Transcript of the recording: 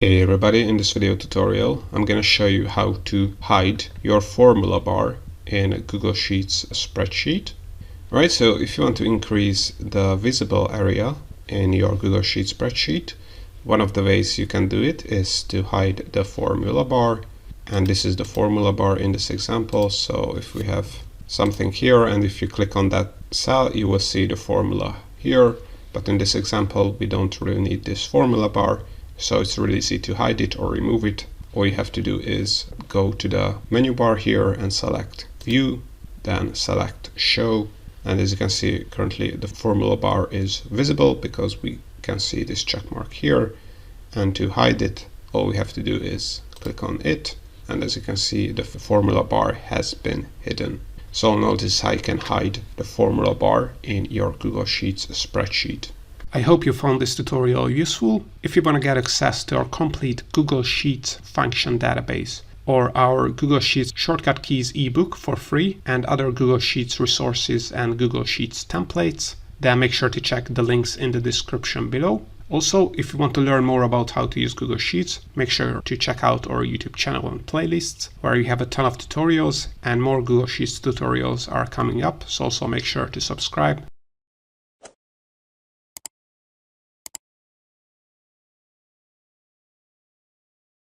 Hey everybody, in this video tutorial I'm going to show you how to hide your formula bar in a Google Sheets spreadsheet. Alright, so if you want to increase the visible area in your Google Sheets spreadsheet, one of the ways you can do it is to hide the formula bar. And this is the formula bar in this example. So if we have something here and if you click on that cell, you will see the formula here. But in this example, we don't really need this formula bar. So it's really easy to hide it or remove it. All you have to do is go to the menu bar here and select View, then select Show. And as you can see, currently the formula bar is visible because we can see this check mark here. And to hide it, all we have to do is click on it. And as you can see, the formula bar has been hidden. So notice how you can hide the formula bar in your Google Sheets spreadsheet. I hope you found this tutorial useful. If you want to get access to our complete Google Sheets function database or our Google Sheets shortcut keys ebook for free and other Google Sheets resources and Google Sheets templates, then make sure to check the links in the description below. Also, if you want to learn more about how to use Google Sheets, make sure to check out our YouTube channel and playlists where you have a ton of tutorials and more Google Sheets tutorials are coming up. So also make sure to subscribe.